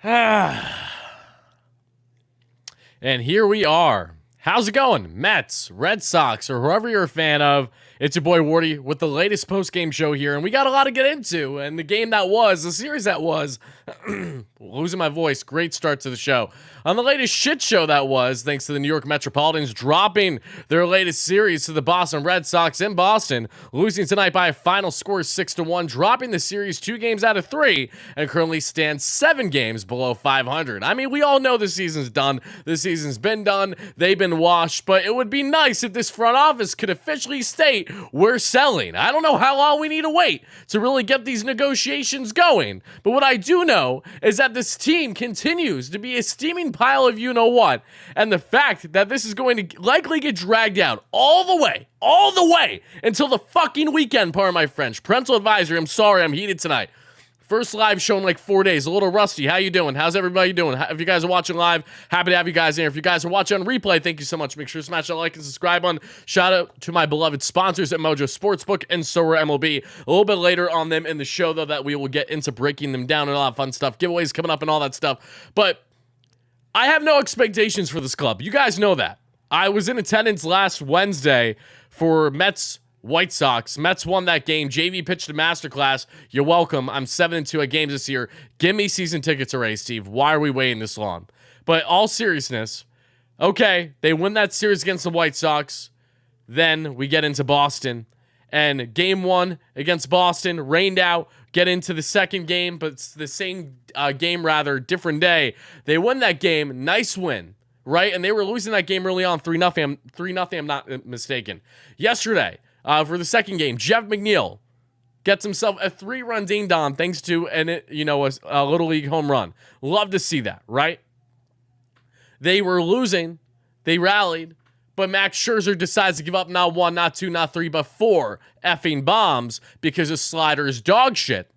And here we are. How's it going? Mets, Red Sox, or whoever you're a fan of. It's your boy Wardy with the latest post-game show here, and we got a lot to get into. And the game that was, the series that was, losing my voice, great start to the show. On the latest shit show that was, thanks to the New York Metropolitans dropping their latest series to the Boston Red Sox in Boston, losing tonight by a final score 6-1, dropping the series 2 games out of 3, and currently stands 7 games below 500. I mean, we all know the season's done. The season's been done. They've been washed, but it would be nice if this front office could officially state we're selling. I don't know how long we need to wait to really get these negotiations going, but what I do know is that this team continues to be a steaming pile of you-know-what, and the fact that this is going to likely get dragged out all the way until the fucking weekend, pardon my French. Parental advisory, I'm sorry, I'm heated tonight. First live show in like 4 days. A little rusty. How you doing? How's everybody doing? If you guys are watching live, happy to have you guys here. If you guys are watching on replay, thank you so much. Make sure to smash that like and subscribe button. Shout out to my beloved sponsors at Mojo Sportsbook and Sower MLB. A little bit later on them in the show, though, that we will get into breaking them down and a lot of fun stuff. Giveaways coming up and all that stuff. But I have no expectations for this club. You guys know that. I was in attendance last Wednesday for Mets White Sox. Mets won that game. JV pitched a masterclass. You're welcome. I'm 7-2 at games this year. Give me season tickets already, Steve. Why are we waiting this long? But all seriousness, okay, they win that series against the White Sox. Then we get into Boston. And game 1 against Boston, rained out. Get into the second game, but it's the same game, rather, different day. They win that game. Nice win, right? And they were losing that game early on, 3-0. 3-0, I'm not mistaken. Yesterday, for the second game, Jeff McNeil gets himself a 3-run ding-dong thanks to a Little League home run. Love to see that, right? They were losing. They rallied. But Max Scherzer decides to give up not 1, not 2, not 3, but 4 effing bombs because his slider is dog shit.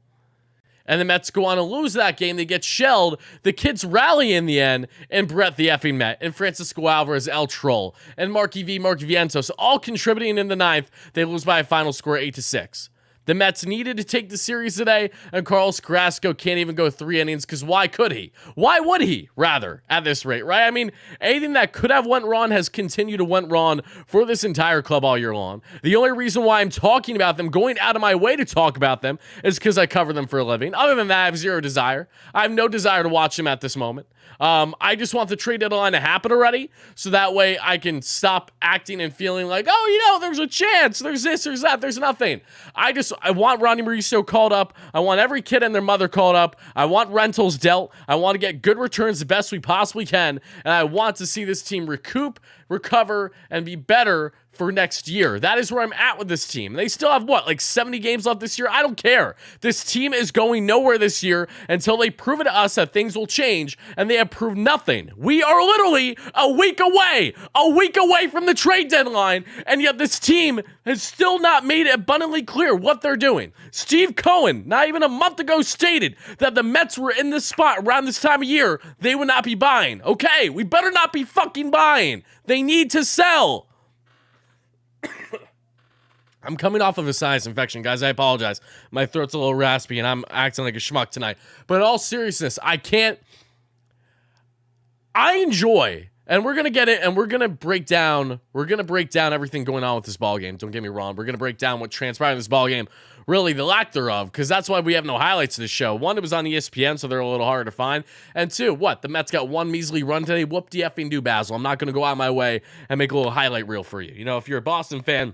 And the Mets go on to lose that game. They get shelled. The kids rally in the end. And Brett the effing Met. And Francisco Alvarez, El Troll. And Mark Vientos all contributing in the 9th. They lose by a final score 8-6. The Mets needed to take the series today. And Carlos Carrasco can't even go 3 innings because why could he? Why would he, rather, at this rate, right? I mean, anything that could have went wrong has continued to went wrong for this entire club all year long. The only reason why I'm talking about them, going out of my way to talk about them, is because I cover them for a living. Other than that, I have zero desire. I have no desire to watch them at this moment. I just want the trade deadline to happen already, so that way I can stop acting and feeling like, oh, there's a chance, there's this, there's that, there's nothing. I want Ronnie Mauricio called up. I want every kid and their mother called up. I want rentals dealt. I want to get good returns the best we possibly can, and I want to see this team recoup, recover, and be better for next year. That is where I'm at with this team. They still have, 70 games left this year? I don't care. This team is going nowhere this year until they prove it to us that things will change, and they have proved nothing. We are literally a week away from the trade deadline, and yet this team has still not made it abundantly clear what they're doing. Steve Cohen, not even a month ago, stated that the Mets were in this spot around this time of year. They would not be buying. Okay, we better not be fucking buying. They need to sell. I'm coming off of a sinus infection, guys. I apologize. My throat's a little raspy, and I'm acting like a schmuck tonight. But in all seriousness, I enjoy, and we're gonna get it, and we're gonna break down everything going on with this ball game. Don't get me wrong. We're gonna break down what transpired in this ball game, really the lack thereof, because that's why we have no highlights of this show. 1, it was on ESPN, so they're a little harder to find. And 2, the Mets got 1 measly run today. Whoop-de-effing-do, Basil. I'm not gonna go out of my way and make a little highlight reel for you. If you're a Boston fan,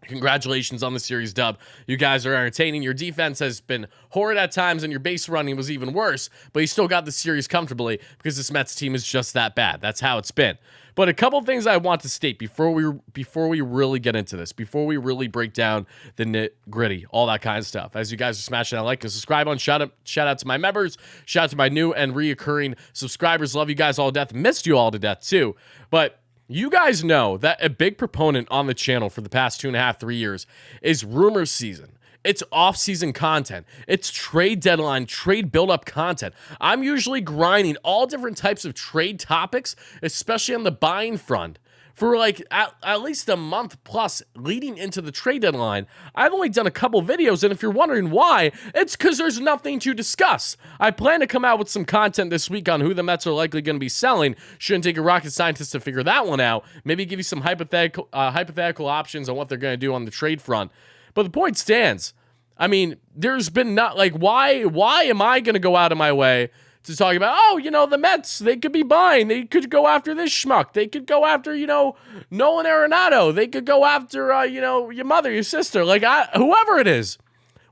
congratulations on the series dub. You guys are entertaining. Your defense has been horrid at times, and your base running was even worse, but you still got the series comfortably because this Mets team is just that bad. That's how it's been. But a couple things I want to state before we really get into this, before we really break down the nitty-gritty, all that kind of stuff. As you guys are smashing that like and subscribe on, shout out to my members, shout out to my new and reoccurring subscribers. Love you guys all to death. Missed you all to death too. But you guys know that a big proponent on the channel for the past 2.5, 3 years is rumor season. It's off-season content. It's trade deadline, trade build-up content. I'm usually grinding all different types of trade topics, especially on the buying front, for like at least a month plus leading into the trade deadline. I've only done a couple videos, and if you're wondering why, it's because there's nothing to discuss. I plan to come out with some content this week on who the Mets are likely going to be selling. Shouldn't take a rocket scientist to figure that one out. Maybe give you some hypothetical options on what they're going to do on the trade front. But the point stands. I mean, there's been not like why am I going to go out of my way to talk about, oh, you know, the Mets, they could be buying. They could go after this schmuck. They could go after, you know, Nolan Arenado. They could go after, you know, your mother, your sister, like whoever it is.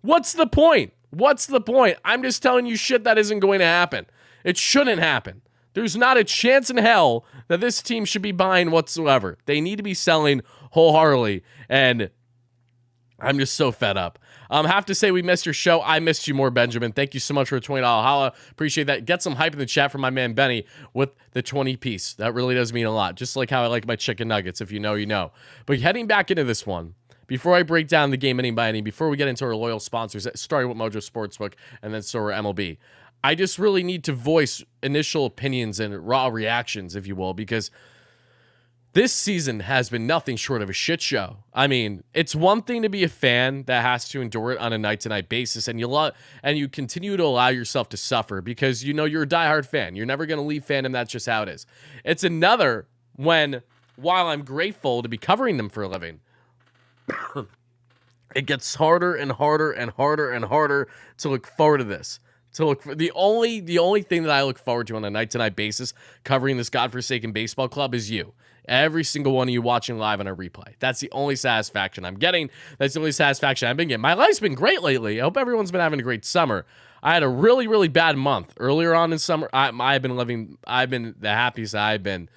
What's the point? What's the point? I'm just telling you shit that isn't going to happen. It shouldn't happen. There's not a chance in hell that this team should be buying whatsoever. They need to be selling wholeheartedly, and I'm just so fed up. Have to say we missed your show. I missed you more, Benjamin. Thank you so much for a $20 holla. Appreciate that. Get some hype in the chat from my man Benny with the 20 piece. That really does mean a lot. Just like how I like my chicken nuggets. If you know, you know. But heading back into this one, before I break down the game inning by inning, before we get into our loyal sponsors, starting with Mojo Sportsbook and then so are MLB, I just really need to voice initial opinions and raw reactions, if you will, because this season has been nothing short of a shit show. I mean, it's one thing to be a fan that has to endure it on a night-to-night basis, and you continue to allow yourself to suffer because you know you're a diehard fan. You're never going to leave fandom. That's just how it is. It's another when, while I'm grateful to be covering them for a living, it gets harder and harder and harder and harder to look forward to this. To look for the only thing that I look forward to on a night-to-night basis covering this godforsaken baseball club is you. Every single one of you watching live on a replay. That's the only satisfaction I'm getting. That's the only satisfaction I've been getting. My life's been great lately. I hope everyone's been having a great summer. I had a really, really bad month earlier on in summer. I've been the happiest I've been,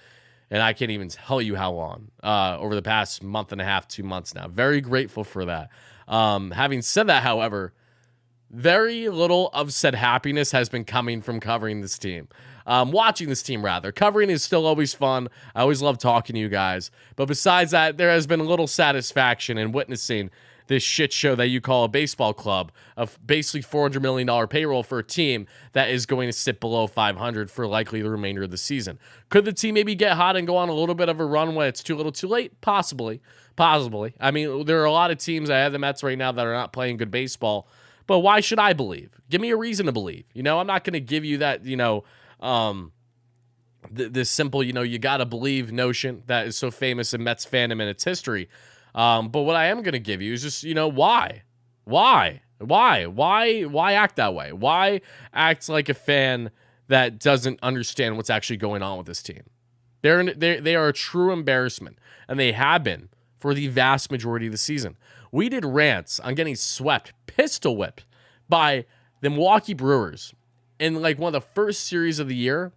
and I can't even tell you how long, over the past month and a half, 2 months now. Very grateful for that. Having said that, however, very little of said happiness has been coming from covering this team. Watching this team, rather. Covering is still always fun. I always love talking to you guys. But besides that, there has been a little satisfaction in witnessing this shit show that you call a baseball club of basically $400 million payroll for a team that is going to sit below 500 for likely the remainder of the season. Could the team maybe get hot and go on a little bit of a run when it's too little too late? Possibly. I mean, there are a lot of teams. I have the Mets right now that are not playing good baseball. But why should I believe? Give me a reason to believe. You know, I'm not going to give you that, you know, this simple, you know, you got to believe notion that is so famous in Mets fandom and its history. But what I am going to give you is just, you know, why act that way? Why act like a fan that doesn't understand what's actually going on with this team? They are a true embarrassment, and they have been for the vast majority of the season. We did rants on getting swept, pistol whipped by the Milwaukee Brewers in like one of the first series of the year,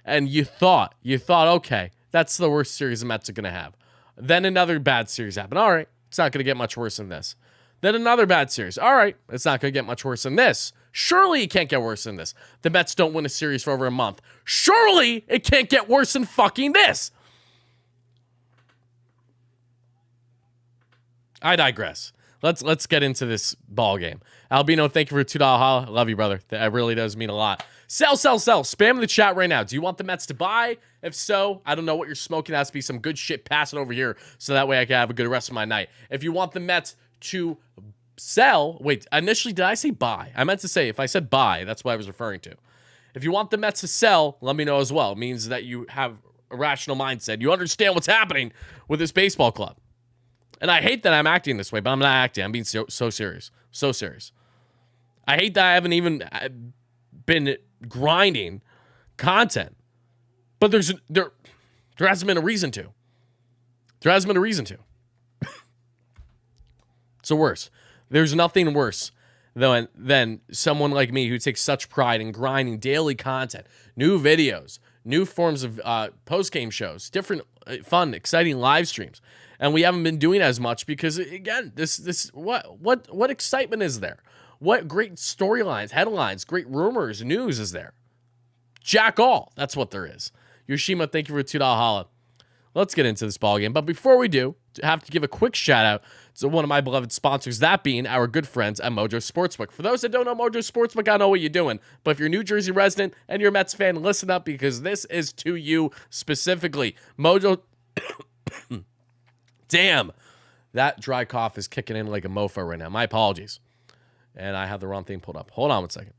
and you thought, okay, that's the worst series the Mets are going to have. Then another bad series happened. All right, it's not going to get much worse than this. Then another bad series. All right, it's not going to get much worse than this. Surely it can't get worse than this. The Mets don't win a series for over a month. Surely it can't get worse than fucking this. I digress. Let's get into this ball game. Albino, thank you for a $2 holla. I love you, brother. That really does mean a lot. Sell. Spam the chat right now. Do you want the Mets to buy? If so, I don't know what you're smoking. That has to be some good shit passing over here so that way I can have a good rest of my night. If you want the Mets to sell, wait, initially did I say buy? I meant to say, if I said buy, that's what I was referring to. If you want the Mets to sell, let me know as well. It means that you have a rational mindset. You understand what's happening with this baseball club. And I hate that I'm acting this way, but I'm not acting. I'm being so serious. So serious. I hate that I haven't even been grinding content. But there hasn't been a reason to. There hasn't been a reason to. So worse. There's nothing worse than someone like me who takes such pride in grinding daily content, new videos, new forms of post-game shows, different fun, exciting live streams. And we haven't been doing as much because, again, what excitement is there? What great storylines, headlines, great rumors, news is there? Jack all. That's what there is. Yoshima, thank you for a $2 holla. Let's get into this ballgame. But before we do, I have to give a quick shout out to one of my beloved sponsors, that being our good friends at Mojo Sportsbook. For those that don't know Mojo Sportsbook, I know what you're doing. But if you're a New Jersey resident and you're a Mets fan, listen up because this is to you specifically. Mojo Damn, that dry cough is kicking in like a mofo right now. My apologies. And I have the wrong thing pulled up. Hold on one second.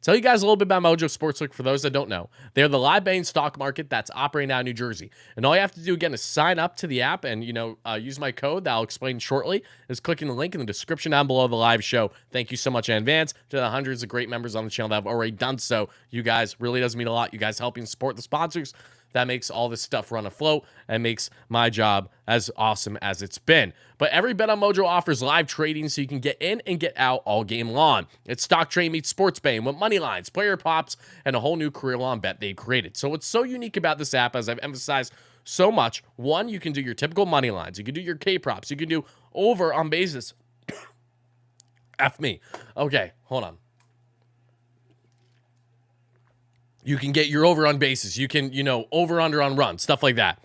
Tell you guys a little bit about Mojo Sportsbook for those that don't know. They're the live betting stock market that's operating out in New Jersey. And all you have to do, again, is sign up to the app and, use my code that I'll explain shortly. Is clicking the link in the description down below the live show. Thank you so much in advance to the hundreds of great members on the channel that have already done so. You guys really does mean a lot. You guys helping support the sponsors. That makes all this stuff run afloat and makes my job as awesome as it's been. But every bet on Mojo offers live trading so you can get in and get out all game long. It's stock trading meets sports betting with money lines, player props, and a whole new career-long bet they've created. So what's so unique about this app, as I've emphasized so much, one, you can do your typical money lines. You can do your K-props. You can do over on basis. F me. Okay, hold on. You can get your over on bases. You can, over under on runs, stuff like that.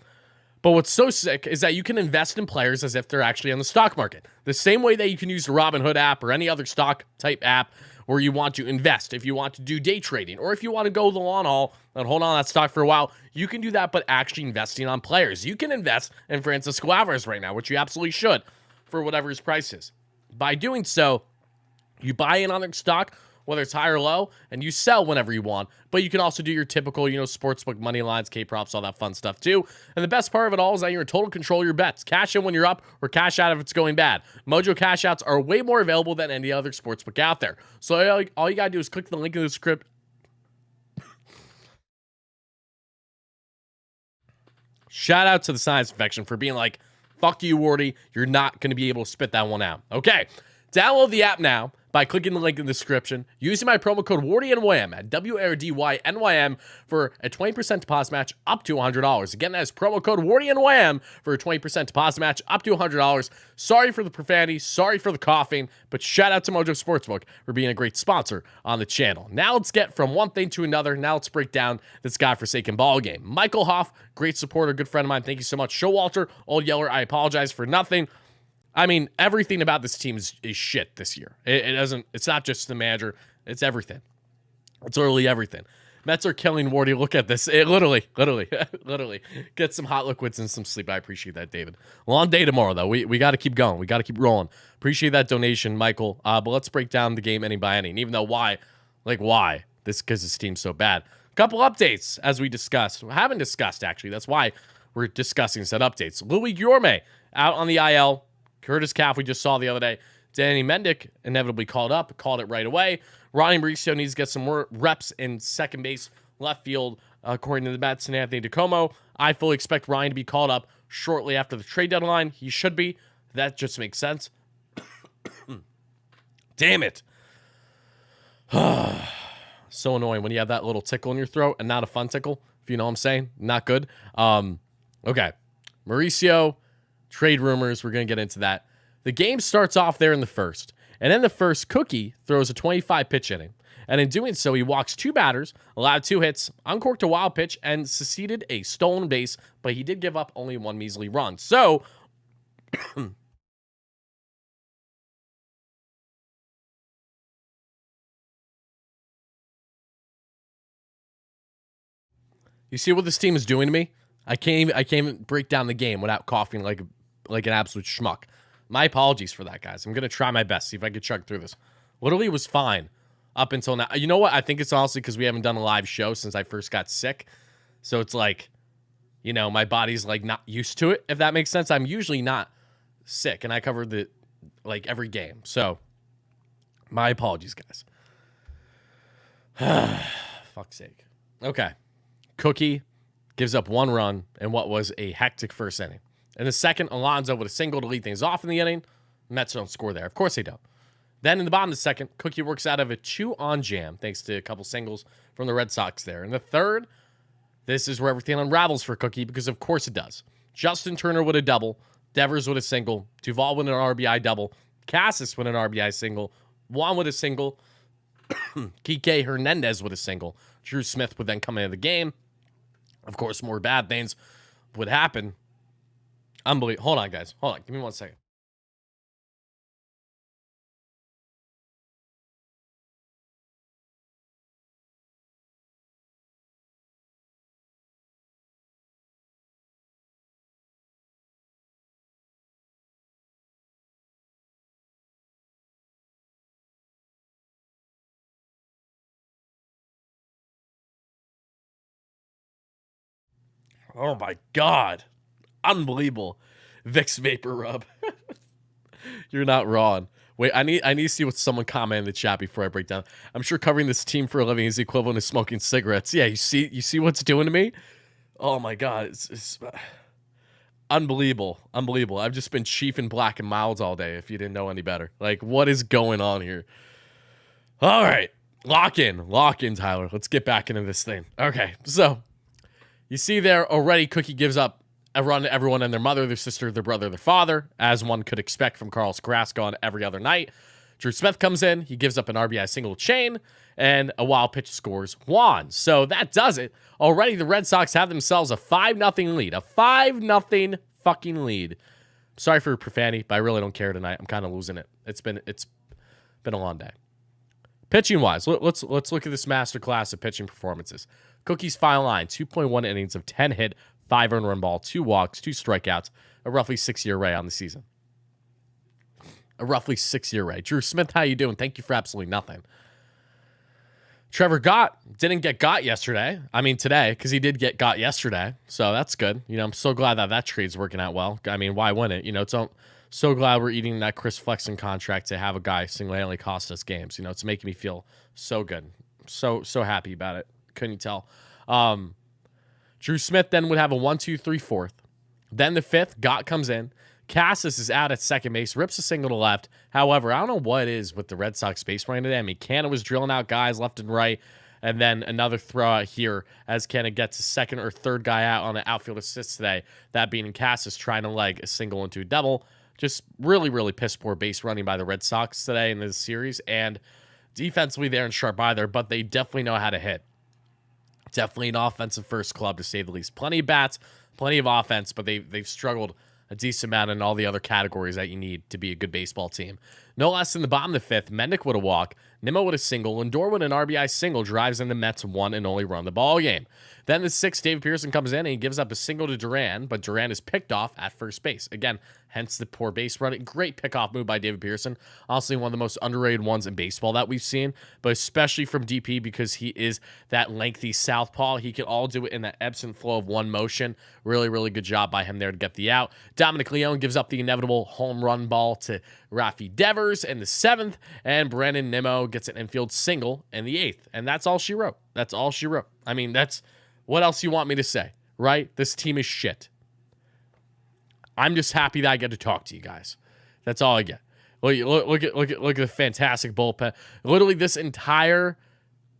But what's so sick is that you can invest in players as if they're actually on the stock market. The same way that you can use the Robinhood app or any other stock type app where you want to invest, if you want to do day trading, or if you want to go the long haul and hold on to that stock for a while, you can do that, but actually investing on players. You can invest in Francisco Alvarez right now, which you absolutely should for whatever his price is. By doing so, you buy in on their stock, whether it's high or low, and you sell whenever you want. But you can also do your typical, sportsbook money lines, K-props, all that fun stuff too. And the best part of it all is that you're in total control of your bets. Cash in when you're up or cash out if it's going bad. Mojo cash outs are way more available than any other sportsbook out there. So all you got to do is click the link in the script. Shout out to the science infection for being like, fuck you, Wardy. You're not going to be able to spit that one out. Okay, download the app now by clicking the link in the description, using my promo code WardyNYM at WARDYNYM for a 20% deposit match up to $100. Again, that is promo code WardyNYM for a 20% deposit match up to $100. Sorry for the profanity, sorry for the coughing, but shout out to Mojo Sportsbook for being a great sponsor on the channel. Now let's get from one thing to another. Now let's break down this godforsaken ball game. Michael Hoff, great supporter, good friend of mine. Thank you so much. Showalter, Old Yeller, I apologize for nothing. I mean, everything about this team is shit this year. It's not just the manager. It's everything. It's literally everything. Mets are killing Wardy. Look at this. It literally. Get some hot liquids and some sleep. I appreciate that, David. Long day tomorrow, though. We got to keep going. We got to keep rolling. Appreciate that donation, Michael. But let's break down the game inning by inning. Even though why? This because this team's so bad. Couple updates, as we discussed. We haven't discussed, actually. That's why we're discussing said updates. Louis Guillorme out on the IL. Curtis Calf, we just saw the other day. Danny Mendick inevitably called it right away. Ronnie Mauricio needs to get some more reps in second base, left field, according to the Mets and Anthony DeComo. I fully expect Ryan to be called up shortly after the trade deadline. He should be. That just makes sense. Damn it. So annoying when you have that little tickle in your throat and not a fun tickle, if you know what I'm saying. Not good. Okay. Mauricio. Trade rumors, we're going to get into that. The game starts off there in the first. And in the first, Cookie throws a 25-pitch inning. And in doing so, he walks two batters, allowed two hits, uncorked a wild pitch, and succeeded a stolen base. But he did give up only one measly run. So, you see what this team is doing to me? I can't even break down the game without coughing like an absolute schmuck. My apologies for that, guys. I'm going to try my best, see if I can chug through this. Literally was fine up until now. You know what? I think it's honestly because we haven't done a live show since I first got sick. So it's like, my body's like not used to it, if that makes sense. I'm usually not sick, and I covered every game. So my apologies, guys. Fuck's sake. Okay. Cookie gives up one run in what was a hectic first inning. In the second, Alonso with a single to lead things off in the inning. Mets don't score there. Of course they don't. Then in the bottom of the second, Cookie works out of a 2-on jam thanks to a couple singles from the Red Sox there. In the third, this is where everything unravels for Cookie because of course it does. Justin Turner with a double. Devers with a single. Duvall with an RBI double. Cassis with an RBI single. Juan with a single. Kike Hernandez with a single. Drew Smith would then come into the game. Of course, more bad things would happen. Unbelievable. Hold on, guys. Hold on. Give me 1 second. Oh my God. Unbelievable. Vicks Vapor Rub. You're not wrong. Wait, I need to see what someone commented in the chat before I break down. I'm sure covering this team for a living is the equivalent of smoking cigarettes. Yeah, you see what's doing to me? Oh my God. It's unbelievable. Unbelievable. I've just been chief in black and milds all day, if you didn't know any better. Like, what is going on here? All right. Lock in, Tyler. Let's get back into this thing. Okay, so you see there already Cookie gives up a run to everyone and their mother, their sister, their brother, their father, as one could expect from Carlos Carrasco on every other night. Drew Smith comes in. He gives up an RBI single chain, and a wild pitch scores Juan. So that does it. Already the Red Sox have themselves a 5-0 lead. A 5-0 fucking lead. Sorry for profanity, but I really don't care tonight. I'm kind of losing it. It's been a long day. Pitching-wise, let's look at this masterclass of pitching performances. Cookie's final line, 2.1 innings of 10 hit, 5 earned run ball, 2 walks, 2 strikeouts, a roughly 6-year ERA on the season. A roughly 6-year ERA. Drew Smith, how you doing? Thank you for absolutely nothing. Trevor Gott didn't get got yesterday. I mean, today, because he did get got yesterday. So that's good. You know, I'm so glad that trade's working out well. I mean, why wouldn't it? You know, so glad we're eating that Chris Flexen contract to have a guy single-handedly cost us games. You know, it's making me feel so good. So happy about it. Couldn't you tell? Drew Smith then would have a 1-2-3 fourth. Then the fifth, Gott comes in. Cassis is out at second base, rips a single to left. However, I don't know what it is with the Red Sox base running today. I mean, Canna was drilling out guys left and right, and then another throw out here as Canna gets a second or third guy out on an outfield assist today, that being Cassis trying to leg a single into a double. Just really, really piss poor base running by the Red Sox today in this series, and defensively they're in sharp either, but they definitely know how to hit. Definitely an offensive first club, to say the least. Plenty of bats, plenty of offense, but they've struggled a decent amount in all the other categories that you need to be a good baseball team. No less than the bottom of the fifth, Mendick with a walk, Nimmo with a single, Lindor with an RBI single drives in the Mets one and only run the ball game. Then the sixth, David Pearson comes in and he gives up a single to Duran, but Duran is picked off at first base. Again, hence the poor base running. Great pickoff move by David Pearson. Honestly, one of the most underrated ones in baseball that we've seen, but especially from DP because he is that lengthy southpaw. He can all do it in that ebb and flow of one motion. Really, really good job by him there to get the out. Dominic Leone gives up the inevitable home run ball to Rafi Devers in the seventh, and Brandon Nimmo gets an infield single in the eighth. And that's all she wrote. That's all she wrote. I mean, that's what else you want me to say, right? This team is shit. I'm just happy that I get to talk to you guys. That's all I get. Look at the fantastic bullpen. Literally, this entire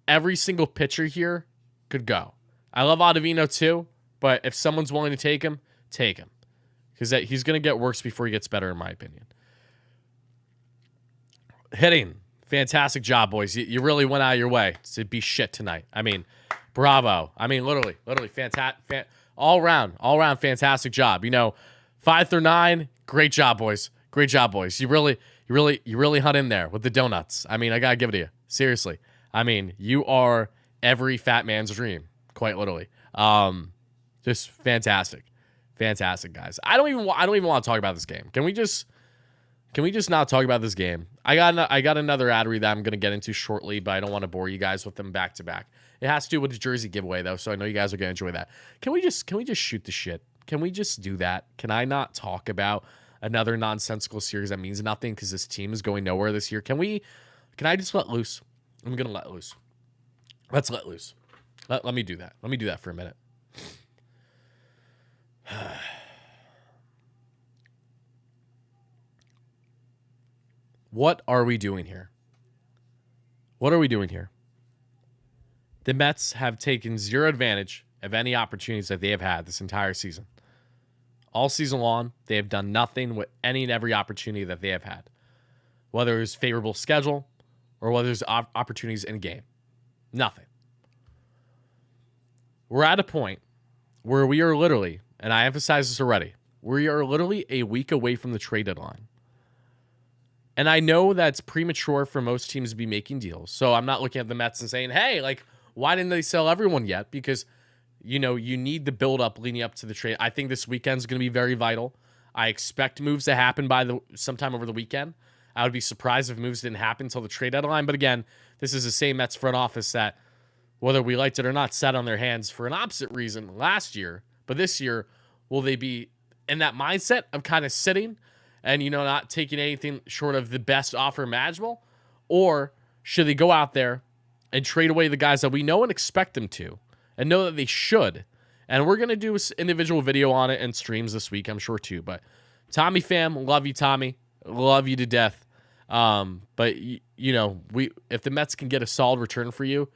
every single pitcher here could go. I love Ottavino too, but if someone's willing to take him, take him, because he's gonna get worse before he gets better, in my opinion. Hitting, fantastic job, boys. You really went out of your way to be shit tonight. I mean, bravo. I mean, literally, fantastic. All around, fantastic job. You know. 5 through 9, great job, boys. Great job, boys. You really hung in there with the donuts. I mean, I gotta give it to you. Seriously. I mean, you are every fat man's dream, quite literally. Just fantastic, guys. I don't even want to talk about this game. Can we just not talk about this game? I got another ad read that I'm gonna get into shortly, but I don't want to bore you guys with them back to back. It has to do with the jersey giveaway though, so I know you guys are gonna enjoy that. Can we just shoot the shit? Can we just do that? Can I not talk about another nonsensical series that means nothing because this team is going nowhere this year? Can I just let loose? I'm going to let loose. Let's let loose. Let me do that. Let me do that for a minute. What are we doing here? What are we doing here? The Mets have taken zero advantage of any opportunities that they have had this entire season. All season long, they have done nothing with any and every opportunity that they have had. Whether it's favorable schedule or whether it's opportunities in game. Nothing. We're at a point where we are literally, and I emphasize this already, we are literally a week away from the trade deadline. And I know that's premature for most teams to be making deals. So I'm not looking at the Mets and saying, hey, like, why didn't they sell everyone yet? Because you know, you need the build-up leading up to the trade. I think this weekend is going to be very vital. I expect moves to happen sometime over the weekend. I would be surprised if moves didn't happen until the trade deadline. But again, this is the same Mets front office that, whether we liked it or not, sat on their hands for an opposite reason last year, But this year, will they be in that mindset of kind of sitting and, not taking anything short of the best offer imaginable? Or should they go out there and trade away the guys that we know and expect them to and know that they should? And we're going to do an individual video on it and streams this week, I'm sure, too. But Tommy fam, love you, Tommy. Love you to death. But, if the Mets can get a solid return for you,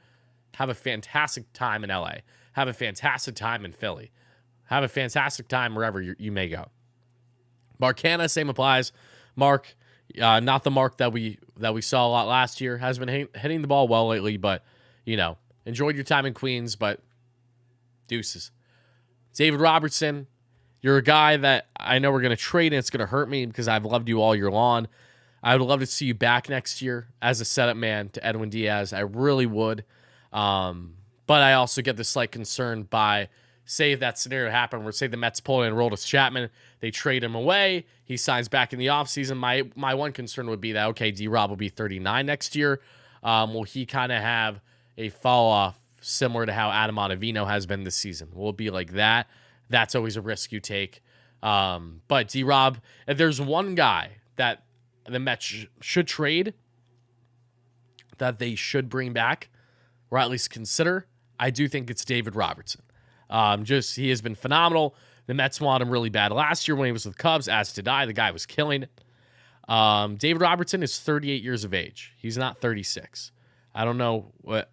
have a fantastic time in LA. Have a fantastic time in Philly. Have a fantastic time wherever you may go. Mark Hanna, same applies. Mark, not the Mark that we saw a lot last year, has been hitting the ball well lately, but, enjoyed your time in Queens, but deuces. David Robertson, you're a guy that I know we're going to trade, and it's going to hurt me because I've loved you all year long. I would love to see you back next year as a setup man to Edwin Diaz. I really would. But I also get the slight concern by, say if that scenario happened where, say, the Mets pull in Aroldis Chapman, they trade him away, he signs back in the offseason. My one concern would be that, okay, D-Rob will be 39 next year. Will he kind of have a fall-off similar to how Adam Ottavino has been this season? Will it be like that? That's always a risk you take. But D-Rob, if there's one guy that the Mets should trade, that they should bring back, or at least consider, I do think it's David Robertson. He has been phenomenal. The Mets wanted him really bad last year when he was with Cubs, as did I. The guy was killing it. David Robertson is 38 years of age. He's not 36. I don't know what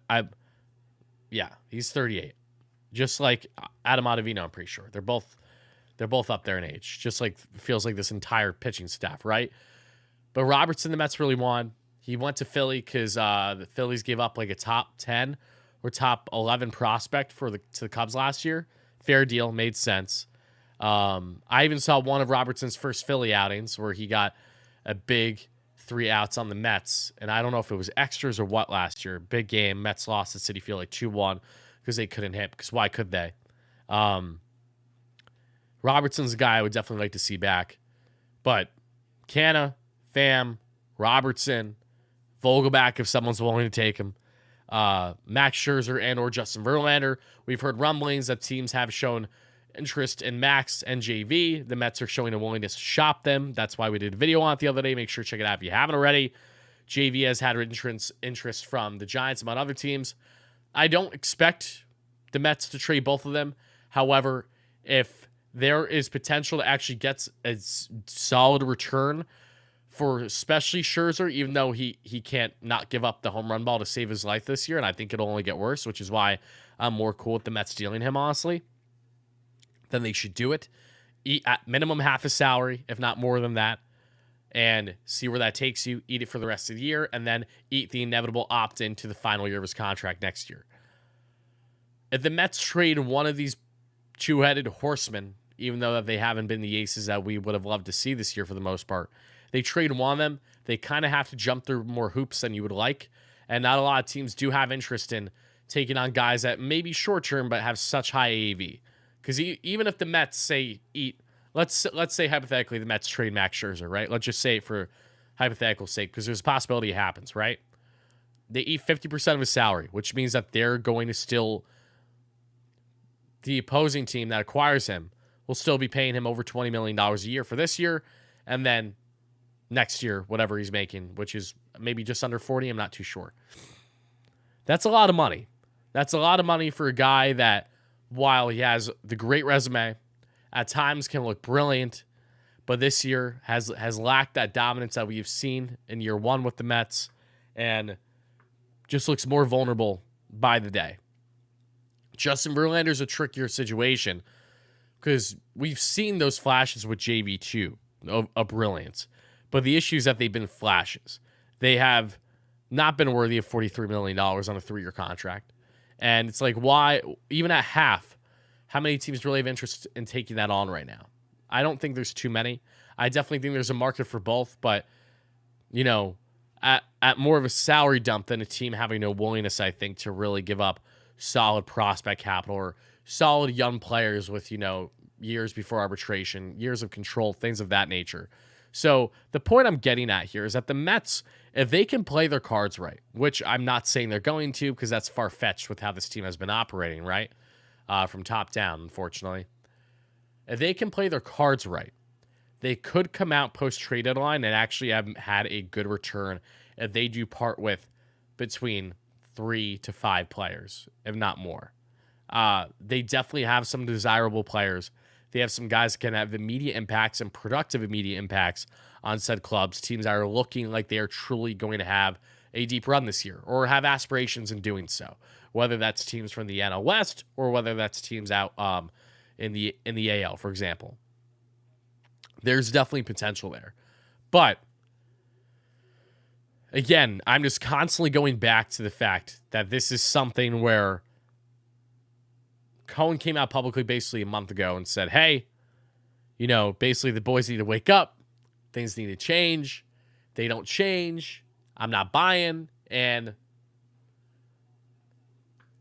he's 38. Just like Adam Ottavino, I'm pretty sure. They're both up there in age. Just like feels like this entire pitching staff, right? But Robertson, the Mets really won. He went to Philly because the Phillies gave up like a top 10 or top 11 prospect to the Cubs last year. Fair deal, made sense. I even saw one of Robertson's first Philly outings where he got a big 3 outs on the Mets. And I don't know if it was extras or what last year. Big game. Mets lost at Citi Field like 2-1 because they couldn't hit. Because why could they? Robertson's a guy I would definitely like to see back. But Canna, Pham, Robertson, Vogelback if someone's willing to take him. Max Scherzer and or Justin Verlander. We've heard rumblings that teams have shown interest in Max and JV. The Mets are showing a willingness to shop them. That's why we did a video on it the other day. Make sure to check it out if you haven't already. JV has had interest from the Giants among other teams. I don't expect the Mets to trade both of them. However, if there is potential to actually get a solid return for especially Scherzer, even though he can't not give up the home run ball to save his life this year, and I think it'll only get worse, which is why I'm more cool with the Mets dealing him, honestly, then they should do it. Eat at minimum half his salary, if not more than that, and see where that takes you. Eat it for the rest of the year, and then eat the inevitable opt-in to the final year of his contract next year. If the Mets trade one of these two-headed horsemen, even though that they haven't been the aces that we would have loved to see this year for the most part, they trade one of them, they kind of have to jump through more hoops than you would like, and not a lot of teams do have interest in taking on guys that may be short-term but have such high AAV. Because even if the Mets say let's say hypothetically the Mets trade Max Scherzer, right? Let's just say it for hypothetical sake, because there's a possibility it happens, right? They eat 50% of his salary, which means that they're going to still, the opposing team that acquires him will still be paying him over $20 million a year for this year, and then next year, whatever he's making, which is maybe just under 40, I'm not too sure. That's a lot of money. That's a lot of money for a guy that, while he has the great resume, at times can look brilliant, but this year has lacked that dominance that we've seen in year one with the Mets, and just looks more vulnerable by the day. Justin Verlander's a trickier situation because we've seen those flashes with JV2 of brilliance, but the issue is that they've been flashes. They have not been worthy of $43 million on a 3-year contract. And it's like, why, even at half, how many teams really have interest in taking that on right now? I don't think there's too many. I definitely think there's a market for both, but, at more of a salary dump than a team having no willingness, I think, to really give up solid prospect capital or solid young players with, years before arbitration, years of control, things of that nature. So the point I'm getting at here is that the Mets, if they can play their cards right, which I'm not saying they're going to because that's far-fetched with how this team has been operating, right? From top down, unfortunately. if they can play their cards right, they could come out post-trade deadline and actually have had a good return if they do part with between 3 to 5 players, if not more. They definitely have some desirable players. They have some guys that can have immediate impacts and productive immediate impacts on said clubs, teams that are looking like they are truly going to have a deep run this year or have aspirations in doing so, whether that's teams from the NL West or whether that's teams out in the AL, for example. There's definitely potential there. But again, I'm just constantly going back to the fact that this is something where Cohen came out publicly basically a month ago and said, hey, basically the boys need to wake up. Things need to change. They don't change. I'm not buying. And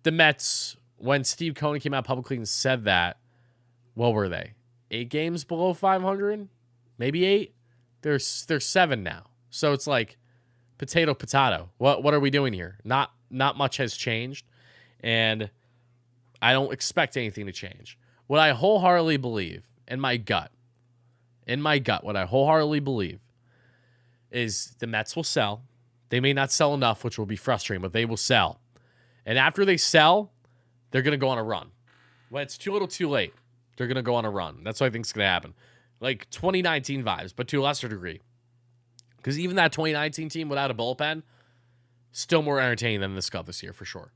the Mets, when Steve Cohen came out publicly and said that, what were they? 8 games below 500? Maybe 8? They're 7 now. So it's like potato. What are we doing here? Not much has changed, and I don't expect anything to change. What I wholeheartedly believe in my gut, what I wholeheartedly believe is the Mets will sell. They may not sell enough, which will be frustrating, but they will sell. And after they sell, they're going to go on a run. When it's too little too late, they're going to go on a run. That's what I think is going to happen. Like 2019 vibes, but to a lesser degree. Because even that 2019 team without a bullpen, still more entertaining than this Cub this year, for sure.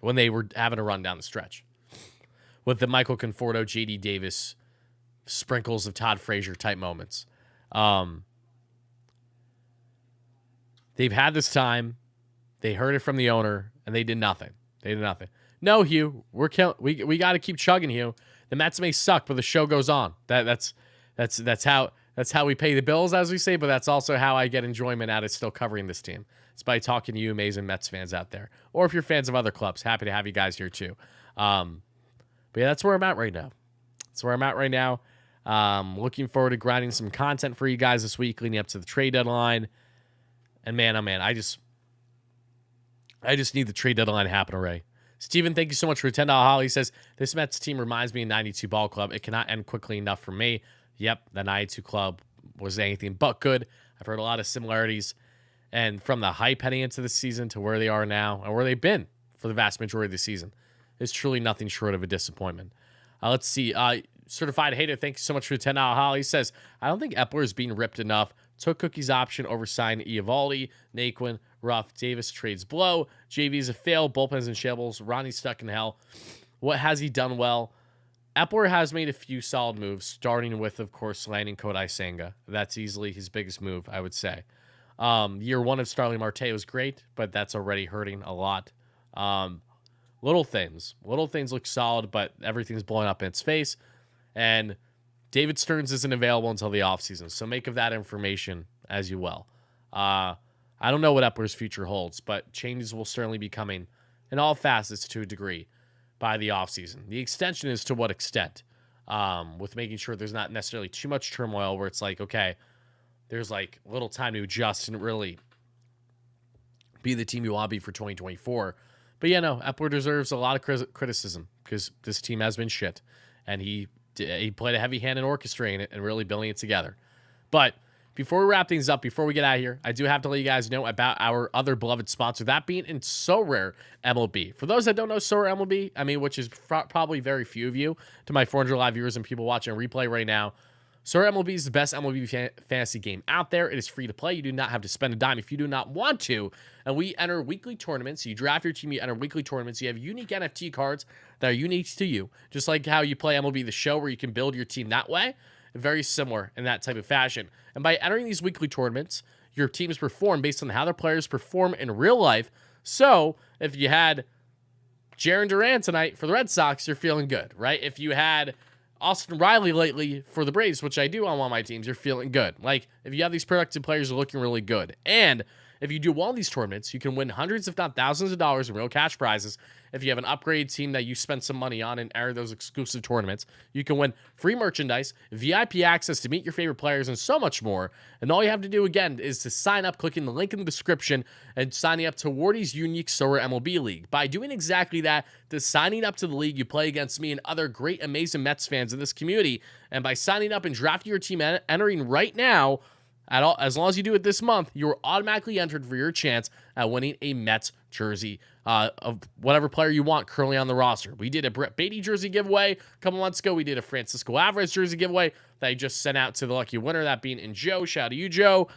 When they were having a run down the stretch. With the Michael Conforto, J.D. Davis, sprinkles of Todd Frazier type moments. They've had this time. They heard it from the owner, and they did nothing. No, Hugh, we got to keep chugging, Hugh. The Mets may suck, but the show goes on. That's how we pay the bills, as we say, but that's also how I get enjoyment out of still covering this team. It's by talking to you amazing Mets fans out there. Or if you're fans of other clubs, happy to have you guys here too. But yeah, that's where I'm at right now. Looking forward to grinding some content for you guys this week leading up to the trade deadline. And man, oh man, I just need the trade deadline to happen already. Steven, thank you so much for a $10 Holly. He says, this Mets team reminds me of 92 ball club. It cannot end quickly enough for me. Yep, the 92 club was anything but good. I've heard a lot of similarities. And from the hype heading into the season to where they are now and where they've been for the vast majority of the season, it's truly nothing short of a disappointment. Let's see. Certified Hater, thank you so much for the $10 Holly. He says, I don't think Epler is being ripped enough. Took Cookie's option over signing Eovaldi, Naquin, Ruff, Davis trades blow. JV's a fail. Bullpen's in shambles. Ronnie's stuck in hell. What has he done well? Epler has made a few solid moves, starting with, of course, landing Kodai Senga. That's easily his biggest move, I would say. Year 1 of Starling Marte was great, but that's already hurting a lot. Little things look solid, but everything's blowing up in its face. And David Stearns isn't available until the offseason, so make of that information as you will. I don't know what Epler's future holds, but changes will certainly be coming in all facets to a degree by the offseason. The extension is to what extent, with making sure there's not necessarily too much turmoil where it's like, okay, there's like little time to adjust and really be the team you want to be for 2024. But yeah, no, Epler deserves a lot of criticism because this team has been shit, and he played a heavy hand in orchestrating it and really building it together. But before we wrap things up, before we get out of here, I do have to let you guys know about our other beloved sponsor, that being in So Rare MLB. For those that don't know So Rare MLB, I mean, which is probably very few of you, to my 400 live viewers and people watching a replay right now, So Rare MLB is the best MLB fantasy game out there. It is free to play. You do not have to spend a dime if you do not want to. And we enter weekly tournaments. You draft your team, you enter weekly tournaments. You have unique NFT cards that are unique to you, just like how you play MLB The Show, where you can build your team that way. Very similar in that type of fashion. And by entering these weekly tournaments, your teams perform based on how their players perform in real life. So if you had Jarren Duran tonight for the Red Sox, you're feeling good, right? If you had Austin Riley lately for the Braves, which I do on one of my teams, you're feeling good. Like, if you have these productive players, you're looking really good. And If you do well in these tournaments, you can win hundreds, if not thousands of dollars in real cash prizes. If you have an upgrade team that you spend some money on and enter those exclusive tournaments, you can win free merchandise, VIP access to meet your favorite players, and so much more. And all you have to do, again, is to sign up, clicking the link in the description, and signing up to Wardy's unique Solar MLB League. By doing exactly that, signing up to the league, you play against me and other great, amazing Mets fans in this community. And by signing up and drafting your team, entering right now, as long as you do it this month, you're automatically entered for your chance at winning a Mets jersey of whatever player you want currently on the roster. We did a Brett Beatty jersey giveaway a couple months ago. We did a Francisco Alvarez jersey giveaway that I just sent out to the lucky winner, that being in Joe. Shout out to you, Joe.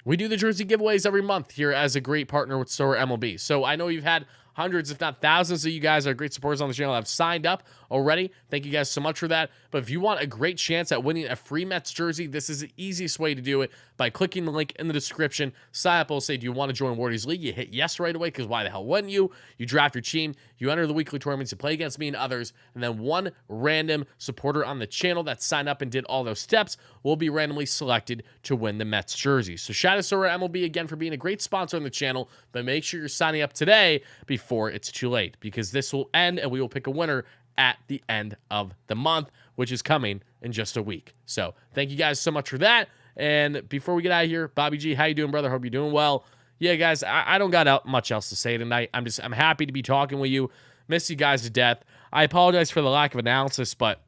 We do the jersey giveaways every month here as a great partner with Solar MLB. So I know you've had hundreds, if not thousands of you guys are great supporters on the channel have signed up already. Thank you guys so much for that. But if you want a great chance at winning a free Mets jersey, this is the easiest way to do it by clicking the link in the description. Sign up, will say, do you want to join Wardy's League? You hit yes right away, because why the hell wouldn't you? You draft your team, you enter the weekly tournaments, you play against me and others, and then one random supporter on the channel that signed up and did all those steps will be randomly selected to win the Mets jersey. So shout out to Solar MLB again for being a great sponsor on the channel, but make sure you're signing up today before it's too late, because this will end and we will pick a winner at the end of the month, which is coming in just a week. So thank you guys so much for that. And before we get out of here, Bobby G, how you doing, brother? Hope you're doing well. Yeah, guys, I don't got much else to say tonight. I'm happy to be talking with you. Miss you guys to death. I apologize for the lack of analysis, but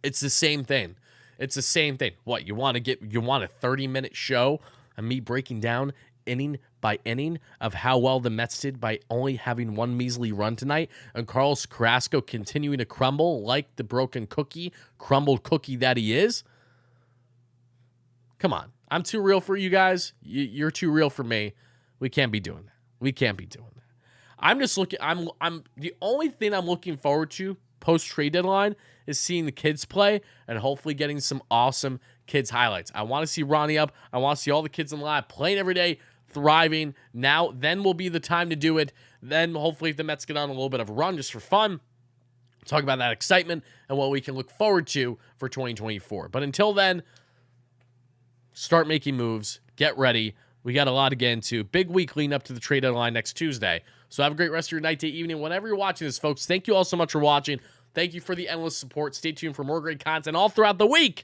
it's the same thing. It's the same thing. What, you want a 30-minute show of me breaking down inning by inning of how well the Mets did by only having one measly run tonight, and Carlos Carrasco continuing to crumble like the broken cookie, crumbled cookie that he is? Come on. I'm too real for you guys. You're too real for me. We can't be doing that. We can't be doing that. I'm just looking. I'm the only thing I'm looking forward to post trade deadline is seeing the kids play and hopefully getting some awesome kids highlights. I want to see Ronnie up. I want to see all the kids in the lab playing every day, thriving. Then will be the time to do it. Then hopefully if the Mets get on a little bit of a run just for fun, talk about that excitement and what we can look forward to for 2024. But until then, start making moves. Get ready. We got a lot to get into. Big week leading up to the trade deadline next Tuesday. So have a great rest of your night, day, evening, whenever you're watching this, folks. Thank you all so much for watching. Thank you for the endless support. Stay tuned for more great content all throughout the week.